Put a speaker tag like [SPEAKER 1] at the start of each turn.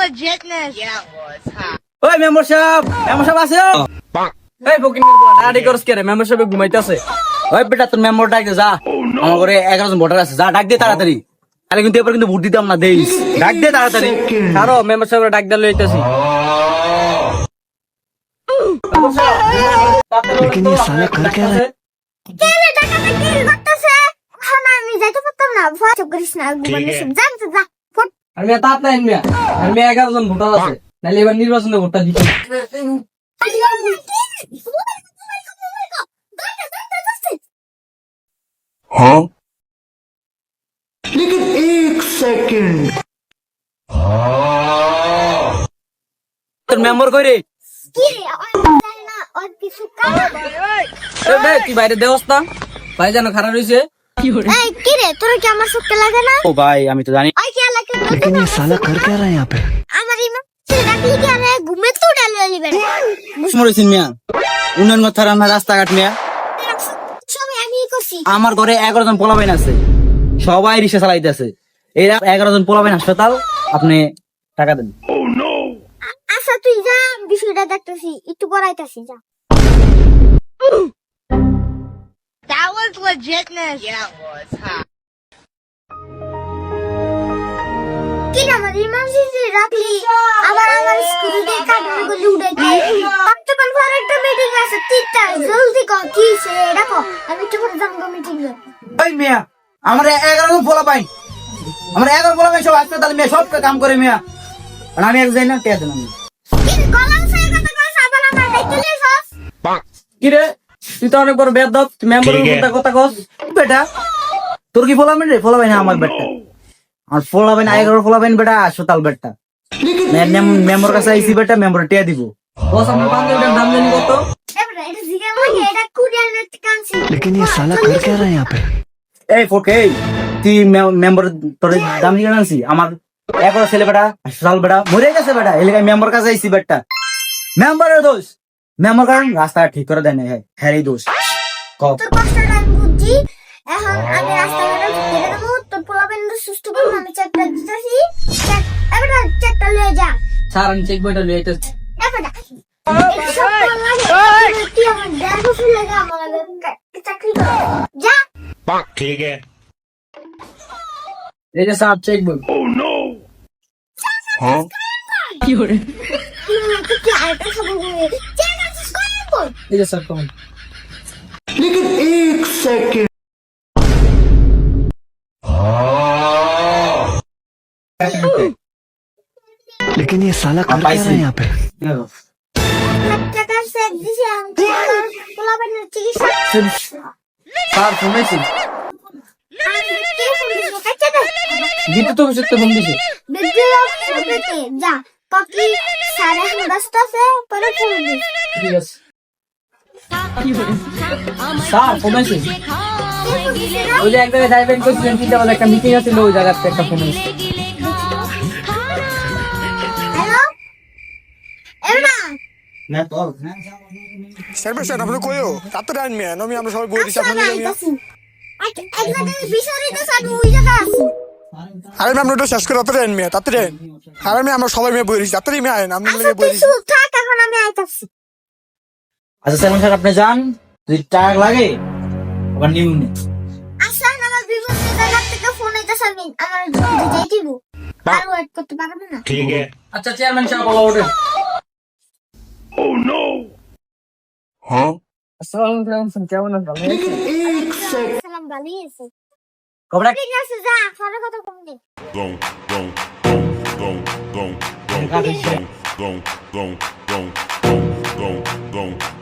[SPEAKER 1] legitness. Yeah, it was. Huh?
[SPEAKER 2] ওই membership আছে এই ফকিং ডাডি করস কে রে মেম্বারশিপে ঘুমাইতেছে ওই বেটা তোর মেম্বার ডাক দে যা আমার ঘরে 11 জন ভোটার আছে যা ডাক দে তাড়াতাড়ি তাহলে কিন্তু এরপর কিন্তু ভোট দিতাম না দেইস ডাক দে তাড়াতাড়ি কারো মেম্বারশিপে ডাক দে লইতেছি
[SPEAKER 3] लेकिन ये साला कर क्या रहा है?
[SPEAKER 4] কেলে টাকাটা কি করতেছে খানা আমি যাইতে পারতাম না ফটো করিস না ঘুমানো সব জানতে যা
[SPEAKER 2] আর মে তাত নাই মিয়া আর মে 11 জন ভোটার আছে নালে এবার নির্বাচনে ভোটটা দিতে
[SPEAKER 3] हाँ लेकिन एक सेकंड
[SPEAKER 2] তোর মেম্বার কই রে
[SPEAKER 4] কি রে না আর কিছু কাম
[SPEAKER 2] এ বে তুই বাইরে দেওস না ভাই জানো খারাপ হইছে
[SPEAKER 4] এই কি রে তোর কি আমার সুখে লাগে না
[SPEAKER 2] ও ভাই আমি তো জানি
[SPEAKER 4] ওই কি লাগে
[SPEAKER 3] लेकिन ये साला कर क्या रहा है यहाँ पे?
[SPEAKER 4] আমার ইমা সে ডাকলি কি আমি ঘুমে তো ডালে লিবেন
[SPEAKER 2] মরেছিন মিয়া উন্নয়ন কথার আমার রাস্তাঘাট মিয়া
[SPEAKER 4] সব আমি করছি
[SPEAKER 2] আমার ঘরে 11 জন পোলাপাইন আছে সবাই রিক্সা চালাইতেছে এই 11 জন পোলাপাইন হাসপাতাল আপনি টাকা দেন
[SPEAKER 4] আচ্ছা তুই যা বিষয়টা দেখতেছি একটু পড়াইতাছি যা
[SPEAKER 1] That was legitness. Yeah, it was. Huh?
[SPEAKER 4] কি না আমার ইমার্জেন্সি রাখলি আবার আমার স্কুলে কাটার গুলো উড়াইতে কত কোন পর একটা মিটিং আছে তিনটা জলদি কর কি সে রাখো আমি একটু পরে যাবো মিটিং এ
[SPEAKER 2] এই মিয়া আমার 11 জন পোলাপাইন আমার 11 পোলাপাইন সব হাসপাতাল মিয়া সব কাম করে মিয়া আর আমি এক যাই না কে দেন আমি
[SPEAKER 4] কি কলম সে কথা কই সাবান আমার দেখলে সস
[SPEAKER 2] কি রে তুই তো অনেক বড় বেয়াদব তুই মেম্বারের কথা কস বেটা তোর কি পোলাপাইন রে পোলাপাইন আমার বেটা আর পোলাপাইন 11 পোলাপাইন বেটা হাসপাতাল বেটা মেম্বার কাছে আইছি বেটা মেম্বার টিয়া দিব বস আমার বান্ধবীর দাম জানি কত
[SPEAKER 4] এবারে এটা জিগা লাগে এটা কুড়িয়ার নেট কানছি
[SPEAKER 3] लेकिन ये साला कर क्या रहा है यहाँ पे?
[SPEAKER 2] এই ফোকে তুই মেম্বার তোর দাম দিয়ে আনছি আমার 11 ছেলে বেটা হাসপাতাল বেটা মরে গেছে বেটা এলাকায় মেম্বার কাছে আইছি বেটা মেম্বারের দোষ মেম্বার কারণ রাস্তা ঠিক করে দেয় না হ্যাঁ দোষ কও
[SPEAKER 4] তোর কষ্টটা আমি বুঝছি এখন আমি রাস্তাঘাটে ঢুকে দেবো তোর পোলাবেন সুস্থ করবো আমি চেকটা দিতেছি এবারে চেকটা লয়ে যা
[SPEAKER 2] স্যার আমি চেক বইটা লই আইতেছি
[SPEAKER 4] এবারে তুই আমার দেড় বছর লাগে আমার চাকরি করে যা
[SPEAKER 5] ठीक है
[SPEAKER 2] এই যে স্যার চেক বই
[SPEAKER 3] हाँ
[SPEAKER 4] তুই আরেকটা খবর বলে চেক আছিস কই
[SPEAKER 2] এই যে স্যার কোন
[SPEAKER 3] लेकिन एक सेकंड लेकिन ये साला कर क्या रहा है यहाँ पे?
[SPEAKER 4] টাকা চেক দিছি আমি পোলাবেন চিকিৎসা
[SPEAKER 2] স্যার শুনেছি দিতে তো সত্যি ফোন দিছে
[SPEAKER 4] যা কাকি সারা ব্যস্ত আছে পরে ফোন দিস
[SPEAKER 2] ঠিক আছে স্যার শুনেছি ওই যে এক জায়গায় যাইবেন করছিলেন কিন্তু আমাদের একটা মিটিং আছে ওই জায়গাতে একটা ফোন এসেছে
[SPEAKER 4] হ্যালো এমনা
[SPEAKER 2] না তো
[SPEAKER 6] সার্ভিসটা আপনি কইও তাড়াতাড়ি আনমি আমি আমরা সবাই বই দিছি আপনাদের আমি
[SPEAKER 4] এক জায়গায় বিষয় তো স্যার ওই জায়গা আছে
[SPEAKER 6] আরে ম্যাম নোটটা শেষ করে তাড়াতাড়ি আনমি তাড়াতাড়ি আর আমি আমরা সবাই মিলে বই দিছি তাড়াতাড়ি আমি আইন আপনি
[SPEAKER 4] আচ্ছা
[SPEAKER 6] মিলে বই
[SPEAKER 4] তুই
[SPEAKER 6] দিছি
[SPEAKER 4] চুপ থাক এখন আমি আইতাছি
[SPEAKER 2] আচ্ছা স্যার আপনি যান যদি টাকা লাগে ওখানে নিউন
[SPEAKER 4] আচ্ছা আমার বিভিন্ন জায়গা থেকে ফোন আইতাছে আমি আমার জলদি যাই দিব আর ওয়েট করতে পারবে না
[SPEAKER 5] ठीक है
[SPEAKER 2] আচ্ছা চেয়ারম্যান সাহেব বলো ওঠে
[SPEAKER 3] हाँ
[SPEAKER 2] আসসালামু আলাইকুম কেমন আছেন
[SPEAKER 4] সালাম ভালো আছে
[SPEAKER 2] কবরা
[SPEAKER 4] ঠিক আছে যা পরে কথা কম দে
[SPEAKER 5] Gong, gong, gong, gong, gong, gong, gong, gong, gong, gong, gong, gong, gong.